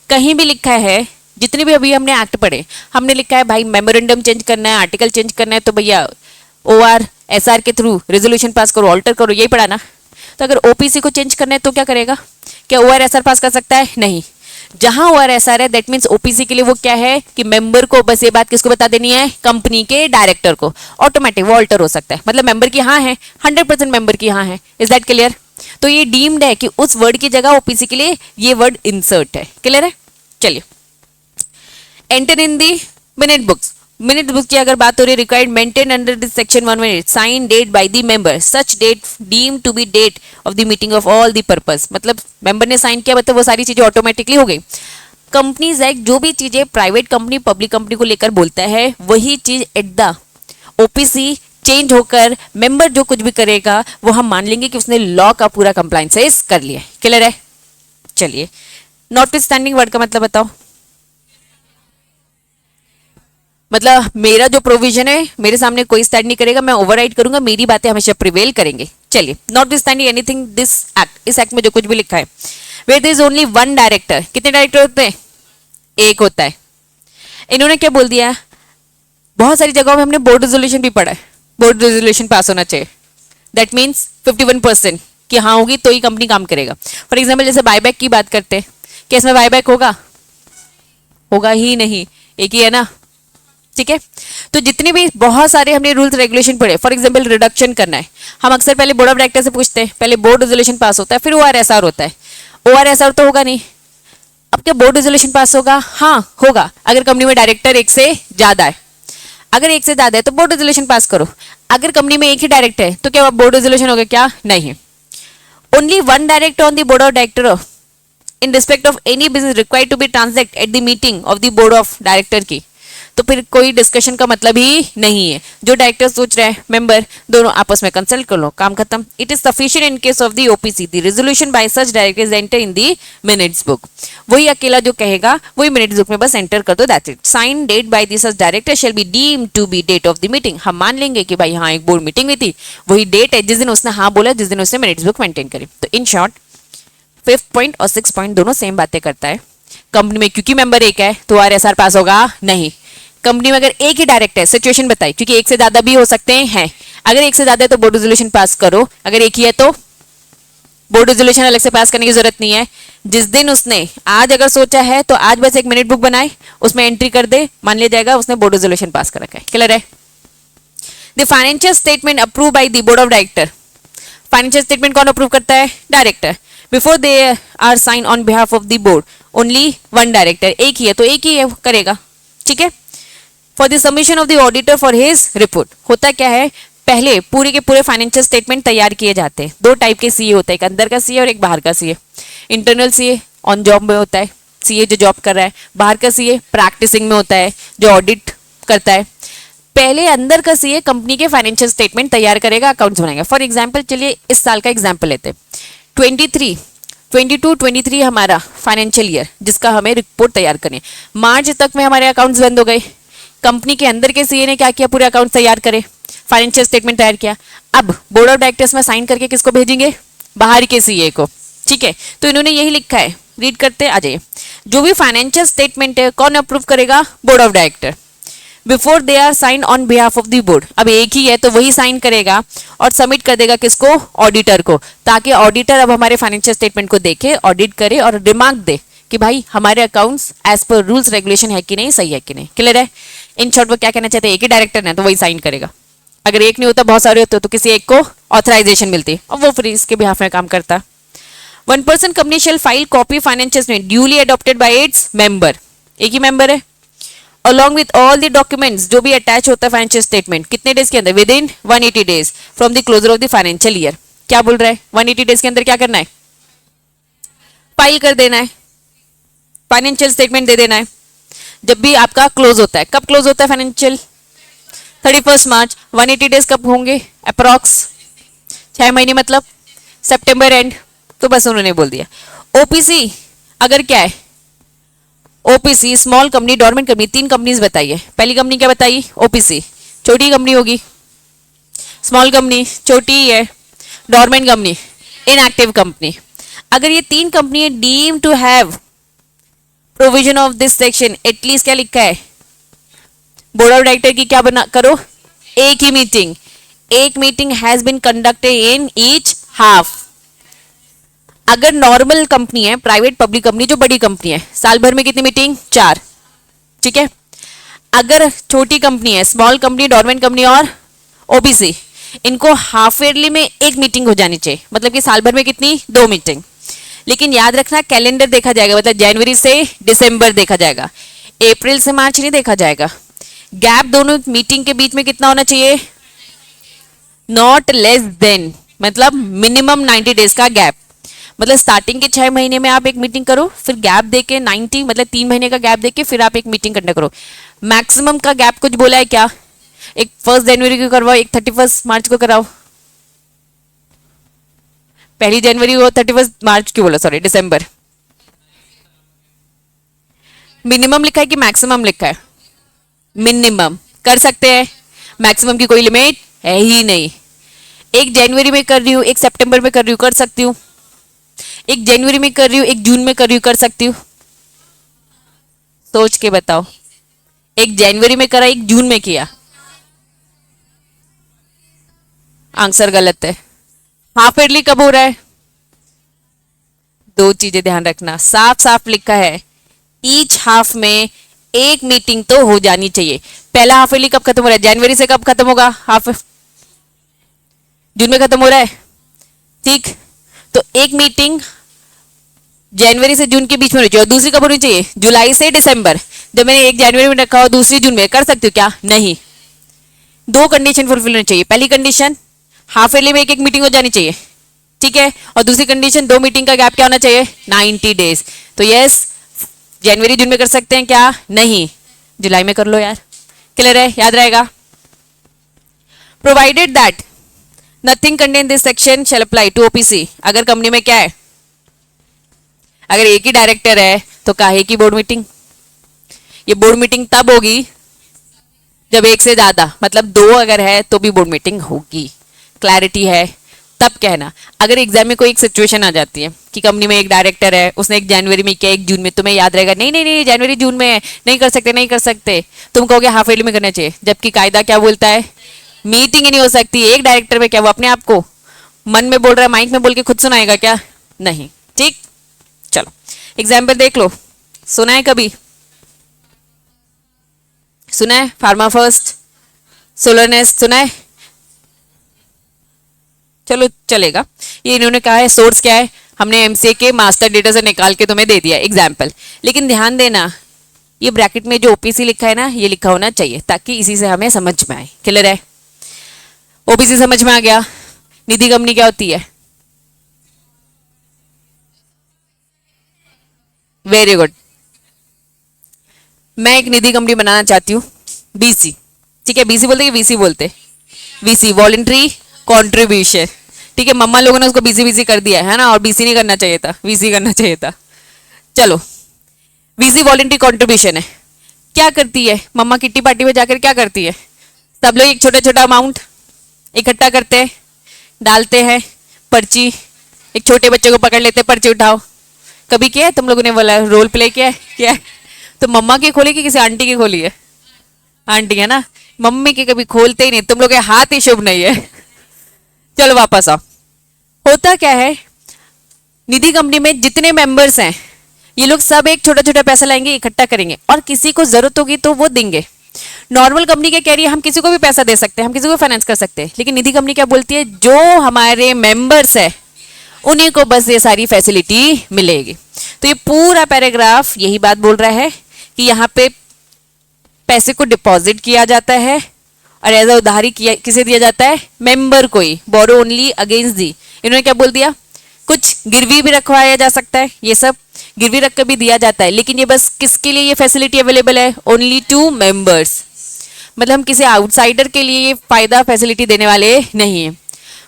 कहीं भी लिखा है, जितने भी अभी हमने एक्ट पढ़े, हमने लिखा है भाई मेमोरेंडम चेंज करना है, आर्टिकल चेंज करना है तो भैया ओआर एसआर के थ्रू रेजोल्यूशन पास करो, ऑल्टर करो, यही पढ़ा ना। तो अगर ओपीसी को चेंज करना है तो क्या करेगा? क्या ओआर एसआर पास कर सकता है? नहीं। जहां ओआर एसआर है दैट मींस ओपीसी के लिए वो क्या है कि मेंबर को बस ये बात किसको बता देनी है? कंपनी के डायरेक्टर को। ऑटोमेटिक वो ऑल्टर हो सकता है, मतलब मेंबर की हाँ है, 100% मेंबर की हाँ है। Is that clear? तो ये डीम्ड है कि उस वर्ड की जगह ओपीसी के लिए ये वर्ड इंसर्ट है। क्लियर है? चलिए, enter in the minute books. Minute book की अगर बात हो रही है, required maintain under this section 118 sign date by the member such date deem to be date of the meeting of all the purpose. मतलब मेंबर ने साइन किया मतलब वो सारी चीजें ऑटोमेटिकली हो गई। कंपनीज एक्ट जो भी चीजें प्राइवेट कंपनी पब्लिक कंपनी को लेकर बोलता है वही चीज एट द ओपीसी चेंज होकर मेंबर जो कुछ भी करेगा वो हम मान लेंगे कि उसने लॉ का पूरा कंप्लायंसेस कर लिया है। क्लियर है? चलिए, नॉटविथस्टैंडिंग वर्ड का मतलब बताओ। मतलब मेरा जो प्रोविजन है मेरे सामने कोई स्टैंड नहीं करेगा, मैं ओवरराइड करूंगा, मेरी बातें हमेशा प्रिवेल करेंगे। चलिए, नॉटविथस्टैंडिंग एनीथिंग दिस एक्ट, इस एक्ट में जो कुछ भी लिखा है, where there is only one director. कितने डायरेक्टर होते हैं? एक होता है। इन्होंने क्या बोल दिया? बहुत सारी जगहों में हमने बोर्ड रेजोल्यूशन भी पढ़ा है, बोर्ड रेजोल्यूशन पास होना चाहिए। दैट मीन्स 51% कि हाँ होगी तो ही कंपनी काम करेगा। फॉर एग्जाम्पल जैसे बायबैक की बात करते हैं, क्या इसमें बायबैक होगा? होगा ही नहीं, एक ही है ना। ठीक है। तो जितने भी बहुत सारे हमने रूल्स रेगुलेशन पढ़े, फॉर एग्जांपल रिडक्शन करना है, हम अक्सर पहले बोर्ड ऑफ डायरेक्टर से पूछते हैं, पहले बोर्ड रेजोल्यूशन पास होता है फिर ओआरएसआर होता है। ओआरएसआर तो होगा नहीं, अब क्या बोर्ड रेजोल्यूशन पास होगा? हाँ होगा, अगर कंपनी में डायरेक्टर एक से ज्यादा है। अगर एक से ज्यादा है तो बोर्ड रेजोल्यूशन पास करो। अगर कंपनी में एक ही डायरेक्टर है तो क्या बोर्ड रेजोल्यूशन होगा? क्या नहीं। Only one director on the board of director in respect of any business required to be transact at the meeting of the board of director की। तो फिर कोई डिस्कशन का मतलब ही नहीं है। जो डायरेक्टर सोच रहे हैं मेंबर दोनों आपस में कंसल्ट कर लो, काम खत्म। It is sufficient in case of the OPC the resolution bye such director is enter in the minutes book. वही अकेला जो कहेगा वही मिनट्स बुक में बस एंटर कर दो, that's it. Sign date by the such director shall be deemed to be date of the meeting. हम मान लेंगे कि भाई हाँ एक बोर्ड मीटिंग हुई थी, वही डेट है जिस दिन उसने हाँ बोला, जिस दिन उसने मिनट्स बुक मेंटेन करी। तो इन शॉर्ट 5th पॉइंट और 6th पॉइंट दोनों सेम बातें करता है। कंपनी में क्योंकि मेंबर एक है तो आरएसआर पास होगा नहीं। कंपनी में अगर एक ही डायरेक्टर है, सिचुएशन बताई, क्योंकि एक से ज्यादा भी हो सकते हैं। अगर एक से ज्यादा है तो बोर्ड रेजोल्यूशन पास करो, अगर एक ही है तो बोर्ड रेजोल्यूशन अलग से पास करने की जरूरत नहीं है। जिस दिन उसने आज अगर सोचा है तो आज बस एक मिनट बुक बनाए, उसमें एंट्री कर दे, मान लिया जाएगा उसने बोर्ड रेजोल्यूशन पास कर रखा है। क्लियर है? The financial statement approve by the board of director. Financial statement कौन अप्रूव करता है? Director. Before they are sign on behalf of the board only one director, एक ही है तो एक ही है करेगा। ठीक है। For the submission of the auditor for his report. होता क्या है, पहले पूरे के पूरे फाइनेंशियल स्टेटमेंट तैयार किए जाते हैं। दो टाइप के सीए होते हैं, एक अंदर का सीए और एक बाहर का CA. Internal CA on job में होता है, सीए जो जॉब कर रहा है, बाहर का सीए प्रैक्टिसिंग में होता है जो ऑडिट करता है। पहले अंदर का सीए कंपनी के फाइनेंशियल स्टेटमेंट तैयार करेगा, अकाउंट्स बनाएगा। फॉर एग्जांपल चलिए इस साल का एग्जांपल लेते हैं, 22-23 हमारा फाइनेंशियल ईयर जिसका हमें रिपोर्ट तैयार करनी है। मार्च तक में हमारे अकाउंट्स बंद हो गए। कंपनी के अंदर के सीए ने क्या किया, पूरे अकाउंट्स तैयार करे, फाइनेंशियल स्टेटमेंट तैयार किया। अब बोर्ड ऑफ डायरेक्टर्स में साइन करके किसको भेजेंगे, बाहर के सीए को। ठीक है, तो इन्होंने यही लिखा है, रीड करते आ जाइए। जो भी फाइनेंशियल स्टेटमेंट है कौन अप्रूव करेगा, board of director, before they are sign on behalf of the board. अब एक ही है तो वही साइन करेगा और सबमिट कर देगा किसको, ऑडिटर को, ताकि ऑडिटर अब हमारे फाइनेंशियल स्टेटमेंट को देखे, ऑडिट करे और रिमार्क दे कि भाई हमारे accounts as per rules regulation है कि नहीं, सही है कि नहीं। क्लियर है। इन शॉर्ट वो क्या कहना चाहते हैं, एक ही डायरेक्टर है तो वही साइन करेगा। अगर एक नहीं होता, बहुत सारे होते तो किसी एक को ऑथराइजेशन मिलती और वो फिर इसके बिहाफ में काम करता। 1% company shall file copy financial statement duly adopted by its member, एक ही मेंबर है, along with all the documents जो भी अटैच होता है फाइनेंशियल स्टेटमेंट, कितने डेज के अंदर, within 180 days from the closure of the financial year. क्या बोल रहा है, 180 डेज के अंदर क्या करना है, फाइल कर देना है, फाइनेंशियल स्टेटमेंट दे देना है। जब भी आपका क्लोज होता है, कब क्लोज होता है फाइनेंशियल, 31 मार्च। 180 डेज कब होंगे, अप्रॉक्स 6 महीने, मतलब सितंबर एंड। तो बस उन्होंने बोल दिया। ओपीसी अगर क्या है, OPC small company, dormant company, 3 companies बताइए। पहली कंपनी क्या बताई, ओपीसी, छोटी कंपनी होगी, स्मॉल कंपनी छोटी ही है, डोरमेंट कंपनी इनएक्टिव कंपनी। अगर ये 3 company deem to have provision of this section, at least क्या लिखा है, बोर्ड ऑफ डायरेक्टर की क्या बना करो, एक ही मीटिंग, एक meeting has been conducted in each half. अगर नॉर्मल कंपनी है, प्राइवेट पब्लिक कंपनी जो बड़ी कंपनी है, साल भर में कितनी मीटिंग, 4। ठीक है। अगर छोटी कंपनी है, स्मॉल कंपनी, डोरमेंट कंपनी और ओबीसी, इनको हाफ ईयरली में एक मीटिंग हो जानी चाहिए, मतलब कि साल भर में कितनी, 2 मीटिंग। लेकिन याद रखना कैलेंडर देखा जाएगा, मतलब जनवरी से दिसंबर देखा जाएगा, अप्रैल से मार्च नहीं देखा जाएगा। गैप दोनों मीटिंग के बीच में कितना होना चाहिए, नॉट लेस देन, मतलब मिनिमम 90 डेज का गैप। मतलब स्टार्टिंग के 6 महीने में आप एक मीटिंग करो, फिर गैप देके 90, मतलब 3 महीने का गैप देके फिर आप एक मीटिंग कंडक्ट करो। मैक्सिमम का गैप कुछ बोला है क्या, एक 1 जनवरी को करवाओ, एक 31 मार्च को कराओ। 1 जनवरी को 31 मार्च क्यों बोला, सॉरी दिसंबर। मिनिमम लिखा है कि मैक्सिमम लिखा है, मिनिमम कर सकते हैं, मैक्सिमम की कोई लिमिट है ही नहीं। एक जनवरी में कर रही हूँ, एक सितंबर में कर रही हूँ, कर सकती हूँ। एक जनवरी में कर रही हूँ, एक जून में कर रही हूँ, कर सकती हूँ। सोच के बताओ, एक जनवरी में करा, एक जून में किया, आंसर गलत है। हाफ ईयरली कब हो रहा है, 2 चीजें ध्यान रखना, साफ साफ लिखा है ईच हाफ में एक मीटिंग तो हो जानी चाहिए। पहला हाफ ईयरली कब खत्म हो रहा है, जनवरी से कब खत्म होगा, हाफ जून में खत्म हो रहा है। ठीक, तो एक मीटिंग जनवरी से जून के बीच में होनी चाहिए, और दूसरी कब होनी चाहिए, जुलाई से दिसंबर। जब मैंने एक जनवरी में रखा हो, दूसरी जून में, कर सकती हूँ क्या, नहीं। 2 कंडीशन फुलफिल होनी चाहिए। पहली कंडीशन हाफ ईयरली में एक मीटिंग हो जानी चाहिए, ठीक है, और दूसरी कंडीशन 2 मीटिंग का गैप क्या होना चाहिए, 90 डेज। तो यस, जनवरी जून में कर सकते हैं क्या, नहीं, जुलाई में कर लो यार। क्लियर है, याद रहेगा। Provided that nothing contain this section shall apply to OPC. अगर कंपनी में क्या है, अगर एक ही डायरेक्टर है तो काहे की बोर्ड मीटिंग। ये बोर्ड मीटिंग तब होगी जब एक से ज्यादा, मतलब 2 अगर है तो भी बोर्ड मीटिंग होगी। क्लैरिटी है, तब कहना। अगर एग्जाम में कोई एक सिचुएशन आ जाती है कि कंपनी में एक डायरेक्टर है, उसने एक जनवरी में किया, एक जून में, तुम्हें याद रहेगा नहीं नहीं नहीं जनवरी जून में नहीं कर सकते, नहीं कर सकते, तुम कहोगे हाफ ईयरली में करना चाहिए, जबकि कायदा क्या बोलता है, मीटिंग ही नहीं हो सकती। एक डायरेक्टर में क्या वो अपने आप को मन में बोल रहा है, माइक में बोल के खुद सुनाएगा क्या, नहीं। ठीक, चलो एग्जाम्पल देख लो। सुना है कभी, सुना है फार्मा फर्स्ट, सोलरनेस सुना है, चलो चलेगा। ये इन्होंने कहा है सोर्स क्या है, हमने एमसीए के मास्टर डेटा से निकाल के तुम्हें दे दिया एग्जाम्पल। लेकिन ध्यान देना, ये ब्रैकेट में जो ओपीसी लिखा है ना, ये लिखा होना चाहिए ताकि इसी से हमें समझ में आए। क्लियर है, ओपीसी समझ में आ गया। निधि कंपनी क्या होती है, वेरी गुड, मैं एक निधि कंपनी बनाना चाहती हूँ, बीसी, ठीक है, बीसी बोलते हैं, वीसी बोलते, वीसी वॉलेंट्री कॉन्ट्रीब्यूशन, ठीक है, मम्मा लोगों ने उसको बीसी बीसी कर दिया है ना, और बीसी नहीं करना चाहिए था, वीसी करना चाहिए था। चलो, वीसी वॉलेंट्री कॉन्ट्रीब्यूशन है। क्या करती है मम्मा? किट्टी पार्टी में जाकर क्या करती है? सब लोग एक छोटा छोटा अमाउंट इकट्ठा करते हैं, डालते हैं, पर्ची, एक छोटे बच्चे को पकड़ लेते, पर्ची उठाओ। कभी किया है तुम लोगों ने वाला रोल प्ले किया है? क्या है? तो मम्मा की खोली कि किसी आंटी की खोली है? आंटी है ना, मम्मी की कभी खोलते ही नहीं, तुम लोग के हाथ ही शुभ नहीं है। चलो वापस आओ। होता क्या है, निधि कंपनी में जितने मेंबर्स हैं ये लोग सब एक छोटा छोटा पैसा लाएंगे, इकट्ठा करेंगे, और किसी को जरूरत होगी तो वो देंगे। नॉर्मल कंपनी क्या कह रही है, हम किसी को भी पैसा दे सकते हैं, हम किसी को फाइनेंस कर सकते हैं, लेकिन निधि कंपनी क्या बोलती है, जो हमारे मेंबर्स है उन्हीं को बस ये सारी फैसिलिटी मिलेगी। तो ये पूरा पैराग्राफ यही बात बोल रहा है कि यहाँ पे पैसे को डिपॉजिट किया जाता है और एज अ उधारी किया किसे दिया जाता है? मेंबर को ही। बोरो ओनली अगेंस्ट दी, इन्होंने क्या बोल दिया, कुछ गिरवी भी रखवाया जा सकता है, ये सब गिरवी रख कर भी दिया जाता है, लेकिन ये बस किसके लिए ये फैसिलिटी अवेलेबल है? Only to members. मतलब हम किसी आउटसाइडर के लिए ये फायदा फैसिलिटी देने वाले नहीं है।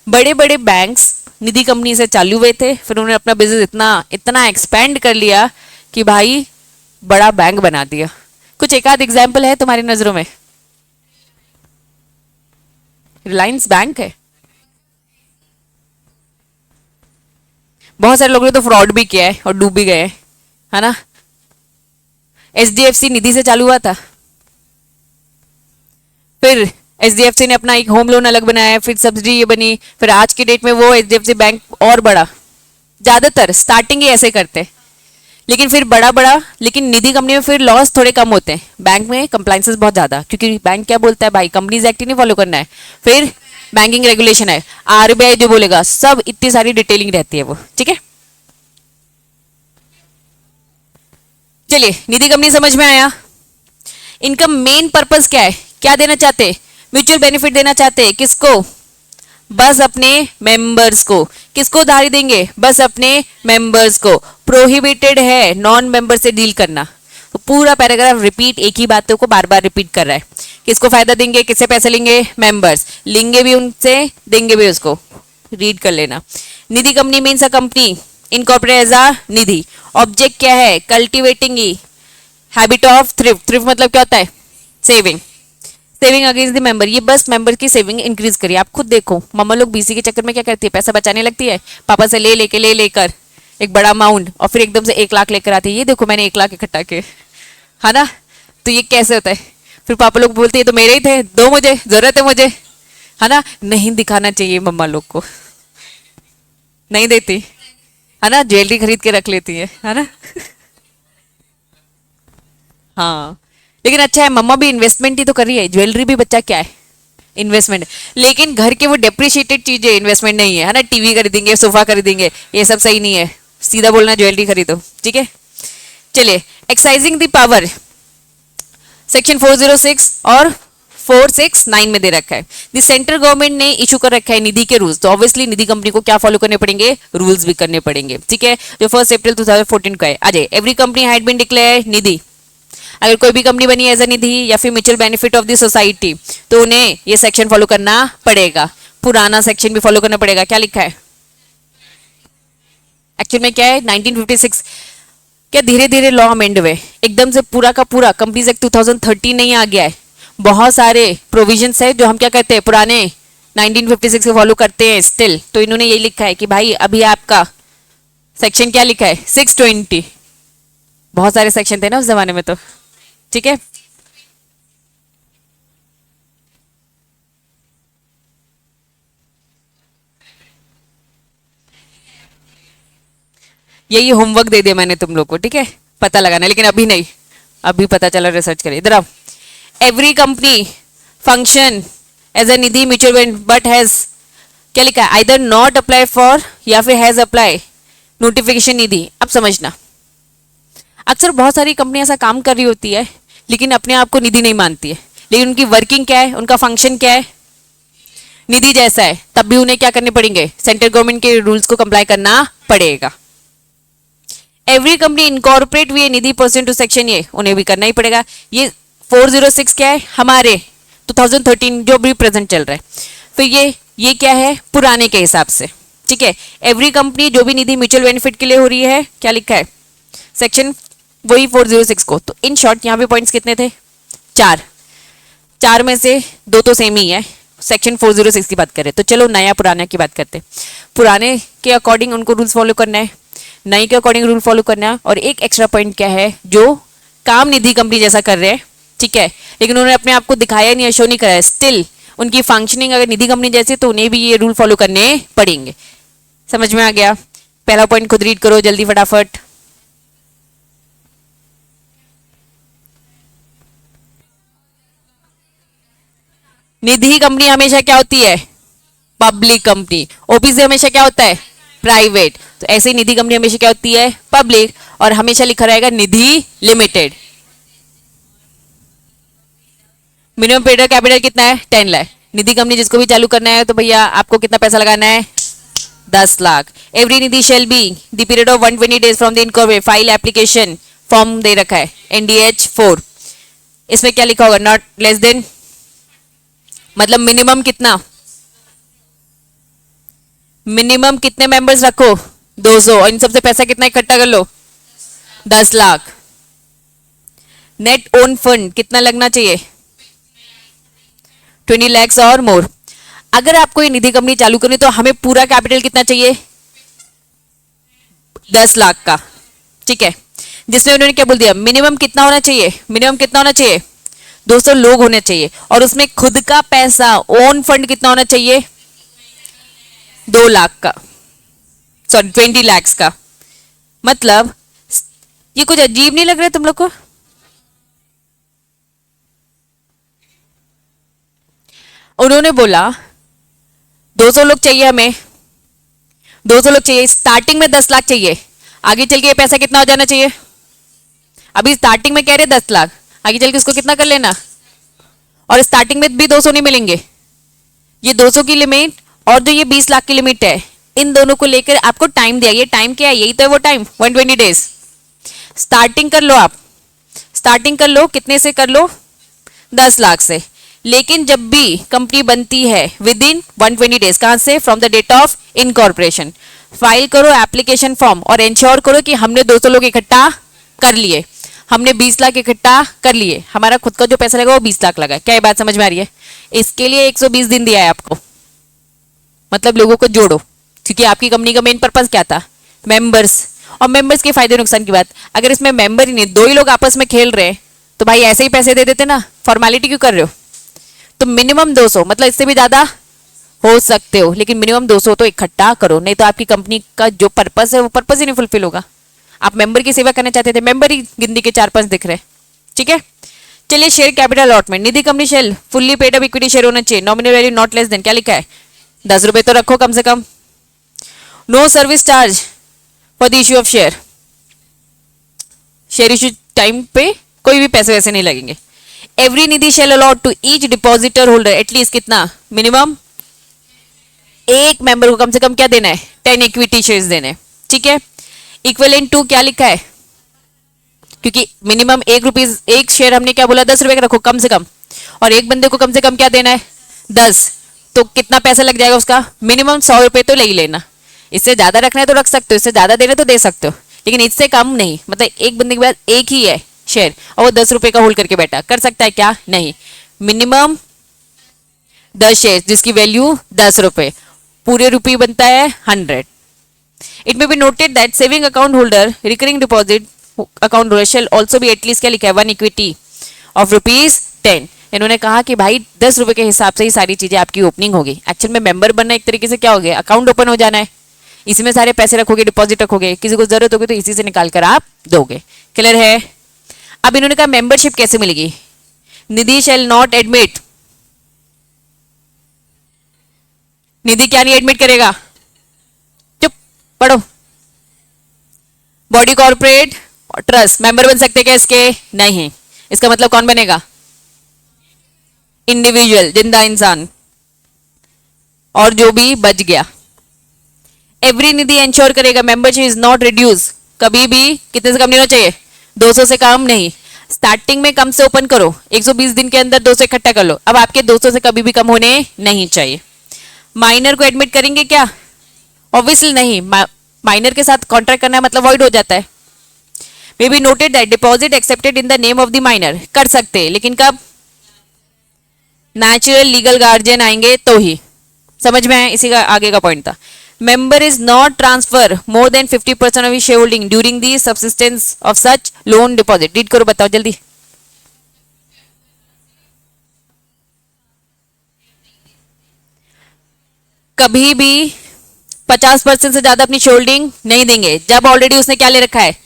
बड़े बड़े बैंक्स निधि कंपनी से चालू हुए थे, फिर उन्होंने अपना बिजनेस इतना इतना एक्सपेंड कर लिया कि भाई बड़ा बैंक बना दिया। कुछ एक आध एग्जाम्पल है तुम्हारी नजरों में? रिलायंस बैंक है, बहुत सारे लोगों ने तो फ्रॉड भी किया है और डूब भी गए है ना। एचडीएफसी निधि से चालू हुआ था, फिर एचडीएफसी ने अपना एक होम लोन अलग बनाया, फिर सब्सिडी ये बनी, फिर आज की डेट में वो एचडीएफसी बैंक और बड़ा। ज्यादातर स्टार्टिंग ही ऐसे करते, लेकिन फिर बड़ा बड़ा, लेकिन निधि कंपनी में फिर लॉस थोड़े कम होते हैं। बैंक में कंप्लाइंसेस बहुत ज्यादा, क्योंकि बैंक क्या बोलता है भाई, कंपनीज एक्ट ही नहीं फॉलो करना है, फिर बैंकिंग रेगुलेशन है, आरबीआई जो बोलेगा, सब इतनी सारी डिटेलिंग रहती है वो, ठीक है। चलिए, निधि कंपनी समझ में आया। इनका मेन पर्पस क्या है, क्या देना चाहते? म्यूचुअल बेनिफिट देना चाहते, किसको? बस अपने मेंबर्स को। किसको उधारी देंगे? बस अपने मेंबर्स को। प्रोहिबिटेड है नॉन मेंबर से डील करना। तो पूरा पैराग्राफ रिपीट, एक ही बातों को बार बार रिपीट कर रहा है। किसको फायदा देंगे, किससे पैसे लेंगे? मेंबर्स। लेंगे भी उनसे, देंगे भी उसको। रीड कर लेना। Nidhi company means a company incorporate as a Nidhi. Object क्या है? Cultivating habit of thrift. Thrift मतलब क्या होता है? Saving. Saving against the member, ये बस मेंबर की सेविंग इंक्रीज करिए। आप खुद देखो, मम्मा लोग बीसी के चक्कर में क्या करती है, पैसा बचाने लगती है, पापा से ले लेकर एक बड़ा अमाउंट, और फिर एकदम से 1 लाख लेकर आती है, ये देखो मैंने 1 लाख इकट्ठा किए, है ना। तो ये कैसे होता है? फिर पापा लोग बोलते हैं तो मेरे ही थे, दो मुझे, जरूरत है मुझे, है ना। नहीं दिखाना चाहिए मम्मा लोग को, नहीं देती है ना, ज्वेलरी खरीद के रख लेती है ना। हाँ, लेकिन अच्छा है, मम्मा भी इन्वेस्टमेंट ही तो कर रही है, ज्वेलरी भी बच्चा क्या है, इन्वेस्टमेंट। लेकिन घर के वो डेप्रिशिएटेड चीजें इन्वेस्टमेंट नहीं है ना, टीवी खरीदेंगे, सोफा खरीदेंगे, ये सब सही नहीं है। सीधा बोलना ज्वेलरी खरीदो, ठीक है। चलिए, एक्साइजिंग द पावर, सेक्शन 406 और 469 में दे रखा है। द सेंट्रल गवर्नमेंट ने इशू कर रखा है निधि के रूल्स, तो ऑब्वियसली निधि कंपनी को क्या फॉलो करने पड़ेंगे? रूल्स भी करने पड़ेंगे, ठीक है, जो 1 अप्रैल 2014 का है। आ जाए, every company had been declare Nidhi. अगर कोई भी कंपनी बनी एज अ निधि या फिर mutual benefit of the society, तो उन्हें ये सेक्शन फॉलो करना पड़ेगा। पुराना सेक्शन भी फॉलो करना पड़ेगा। क्या लिखा है एक्चुअल में? क्या है 1956? क्या धीरे धीरे लॉ अमेंड हुए, एकदम से पूरा का पूरा कंपनीज एक्ट 2013 नहीं आ गया है। बहुत सारे प्रोविजंस है जो हम क्या कहते हैं, पुराने 1956 को फॉलो करते हैं स्टिल। तो इन्होंने ये लिखा है कि भाई अभी आपका सेक्शन क्या लिखा है, 620। बहुत सारे सेक्शन थे ना उस जमाने में, तो ठीक है। यही होमवर्क दे दिया मैंने तुम लोग को, ठीक है, पता लगाना, लेकिन अभी नहीं, अभी पता चला, रिसर्च करिए। इधर आओ। Every company function as a Nidhi mutual but has, क्या लिखा है, आइदर नॉट अप्लाई फॉर या फिर हैज अप्लाई नोटिफिकेशन निधि। अब समझना, अक्सर बहुत सारी कंपनी ऐसा काम कर रही होती है लेकिन अपने आप को निधि नहीं मानती है, लेकिन उनकी वर्किंग क्या है, उनका फंक्शन क्या है, निधि जैसा है, तब भी उन्हें क्या करने पड़ेंगे, सेंट्रल गवर्नमेंट के रूल्स को कंप्लाई करना पड़ेगा। एवरी कंपनी इनकॉर्पोरेट हुई निधि परसेंट टू सेक्शन ये, उन्हें भी करना ही पड़ेगा। ये 406 क्या है, हमारे 2013 जो भी प्रेजेंट चल रहा है। फिर ये क्या है, पुराने के हिसाब से, ठीक है। एवरी कंपनी जो भी निधि म्यूचुअल बेनिफिट के लिए हो रही है, क्या लिखा है सेक्शन वही 406 को। तो इन शॉर्ट यहाँ पे पॉइंट्स कितने थे, चार में से दो तो सेम ही है, सेक्शन 406 की बात करें। तो चलो नया पुराना की बात करते हैं। पुराने के अकॉर्डिंग उनको रूल्स फॉलो करना है, नई के अकॉर्डिंग रूल फॉलो करना है। और एक एक्स्ट्रा पॉइंट क्या है, जो काम निधि कंपनी जैसा कर रहे हैं, ठीक है, लेकिन उन्होंने अपने आप को दिखाया नहीं है, शो नहीं कराया, स्टिल उनकी फंक्शनिंग अगर निधि कंपनी जैसी, तो उन्हें भी ये रूल फॉलो करने पड़ेंगे। समझ में आ गया? पहला पॉइंट खुद रीड करो जल्दी फटाफट। निधि कंपनी हमेशा क्या होती है, पब्लिक कंपनी। ओपीसी हमेशा क्या होता है, प्राइवेट। तो ऐसे ही निधि कंपनी हमेशा क्या होती है, पब्लिक, और हमेशा लिखा रहेगा निधि लिमिटेड। मिनिमम पेड कैपिटल कितना है, 10 लाख। निधि कंपनी जिसको भी चालू करना है तो भैया आपको कितना पैसा लगाना है, 10 lakh. Every Nidhi shall be the period of 120 days from the incorporate file application form दे रखा है NDH 4। इसमें क्या लिखा होगा, नॉट लेस देन, मतलब मिनिमम कितना, मिनिमम कितने मेंबर्स रखो, 200, और इन सबसे पैसा कितना इकट्ठा कर लो, 10 लाख। नेट ओन फंड कितना लगना चाहिए, 20 lakhs और मोर। अगर आपको ये निधि कंपनी चालू करनी तो हमें पूरा कैपिटल कितना चाहिए, 10 लाख का, ठीक है। जिसमें उन्होंने क्या बोल दिया, मिनिमम कितना होना चाहिए, मिनिमम कितना होना चाहिए, 200 लोग होने चाहिए, और उसमें खुद का पैसा ओन फंड कितना होना चाहिए, 2 लाख का, सॉरी 20 lakhs का। मतलब ये कुछ अजीब नहीं लग रहा है तुम लोग को? उन्होंने बोला 200 लोग चाहिए हमें, 200 लोग चाहिए, स्टार्टिंग में 10 लाख चाहिए, आगे चल के ये पैसा कितना हो जाना चाहिए, अभी स्टार्टिंग में कह रहे 10 लाख, आगे चल के इसको कितना कर लेना, और स्टार्टिंग में भी 200 नहीं मिलेंगे, ये 200 की लिमिट और जो ये 20 लाख की लिमिट है, इन दोनों को लेकर आपको टाइम दिया। ये टाइम क्या है, यही तो है वो टाइम, 120 डेज। स्टार्टिंग कर लो, आप स्टार्टिंग कर लो, कितने से कर लो, 10 लाख से। लेकिन जब भी कंपनी बनती है विद इन 120 डेज, कहां से, from the date of incorporation, file करो एप्लीकेशन फॉर्म और इंश्योर करो कि हमने 200 लोग इकट्ठा कर लिए, हमने 20 लाख इकट्ठा कर लिए, हमारा खुद का जो पैसा लगा वो 20 लाख लगा। क्या ये बात समझ में आ रही है? इसके लिए 120 दिन दिया है आपको, मतलब लोगों को जोड़ो, क्योंकि आपकी कंपनी का मेन पर्पस क्या था, मेंबर्स। और मेंबर्स के फायदे नुकसान की बात, अगर इसमें मेंबर ही नहीं, दो ही लोग आपस में खेल रहे हैं, तो भाई ऐसे ही पैसे दे देते ना, फॉर्मेलिटी क्यों कर रहे हो? तो मिनिमम 200, मतलब इससे भी ज्यादा हो सकते हो, लेकिन मिनिमम 200 तो इकट्ठा करो, नहीं तो आपकी कंपनी का जो पर्पस है वो पर्पस ही नहीं फुलफिल होगा। आप मेंबर की सेवा करना चाहते थे, मेंबर ही गिनती के 4-5 दिख रहे, ठीक है। चलिए share capital allotment, Nidhi company shall fully paid up equity share होना चाहिए, nominal value not less than, क्या लिखा है, 10 रुपए तो रखो कम से कम। No service charge for the issue of share, share issue time पे कोई भी पैसे वैसे नहीं लगेंगे। Every Nidhi shall allot to each depositor holder at least कितना, मिनिमम एक मेंबर को कम से कम क्या देना है, 10 इक्विटी शेयर्स देने, ठीक है। इक्विवेलेंट टू क्या लिखा है, क्योंकि मिनिमम ₹1, एक शेयर हमने क्या बोला, 10 रुपए का रखो कम से कम, और एक बंदे को कम से कम क्या देना है, 10, तो कितना पैसा लग जाएगा उसका, मिनिमम 100 रुपए तो ले ही लेना। इससे ज्यादा रखना है तो रख सकते हो, इससे ज्यादा देना तो दे सकते हो, लेकिन इससे कम नहीं। मतलब एक बंदे के पास एक ही है शेयर और वो 10 रुपए का होल्ड करके बैठा, कर सकता है क्या, नहीं। मिनिमम 10 शेयर जिसकी वैल्यू 10 रुपए, पूरे रुपये बनता है 100। It may be noted that saving account holder, recurring deposit account holder shell also भी एटलीस्ट क्या लिखा है, 1 इक्विटी ऑफ ₹10। इन्होंने कहा कि भाई 10 रुपए के हिसाब से ही सारी चीजें आपकी ओपनिंग होगी। एक्चुअल में मेंबर बनना एक तरीके से क्या हो गया, अकाउंट ओपन हो जाना है, इसी में सारे पैसे रखोगे, डिपॉजिट रखोगे, किसी को जरूरत होगी तो इसी से निकाल कर आप दोगे। क्लियर है? अब इन्होंने कहा मेंबरशिप कैसे मिलेगी, निधि शेल नॉट एडमिट, निधि क्या नहीं एडमिट करेगा, चुप पढ़ो। बॉडी कॉर्पोरेट और ट्रस्ट मेंबर बन सकते क्या इसके, नहीं। इसका मतलब कौन बनेगा, इंडिविजुअल, जिंदा इंसान, और जो भी बच गया। एवरी निधि इंश्योर करेगा मेंबरशिप इज नॉट रिड्यूस कभी भी कितने से कम नहीं होना चाहिए, 200 से कम नहीं। स्टार्टिंग में कम से ओपन करो, 120 दिन के अंदर 200 इकट्ठा कर लो, अब आपके 200 से कभी भी कम होने नहीं चाहिए। माइनर को एडमिट करेंगे क्या? ऑब्वियसली नहीं, माइनर के साथ कॉन्ट्रैक्ट करना है मतलब वॉइड हो जाता है। May be noted that deposit accepted in the name of the minor, कर सकते हैं लेकिन कब? नेचुरल लीगल गार्जियन आएंगे तो ही। समझ में आया? इसी का आगे का पॉइंट था। Member is not transfer more than 50% of his share holding during the subsistence of such loan deposit. Read करो, बताओ जल्दी। कभी भी 50% से ज्यादा अपनी शेयर होल्डिंग नहीं देंगे जब ऑलरेडी उसने क्या ले रखा है,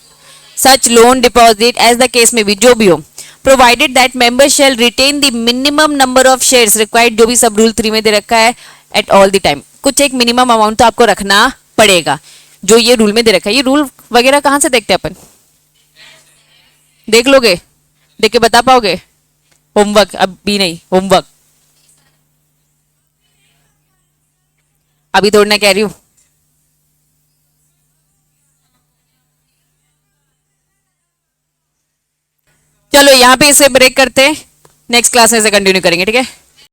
such loan deposit as the case में भी जो भी हो, provided that member shall retain the minimum number of shares required, जो भी सब रूल 3 में दे रखा है, एट ऑल द टाइम। कुछ एक मिनिमम अमाउंट तो आपको रखना पड़ेगा जो ये रूल में दे रखा है। ये रूल वगैरह कहां से देखते हैं अपन? देख लोगे? देख के बता पाओगे? होमवर्क अभी नहीं, होमवर्क अभी तोड़ना कह रही हूं। चलो यहां पे इसे ब्रेक करते हैं, नेक्स्ट क्लास में से कंटिन्यू करेंगे, ठीक है?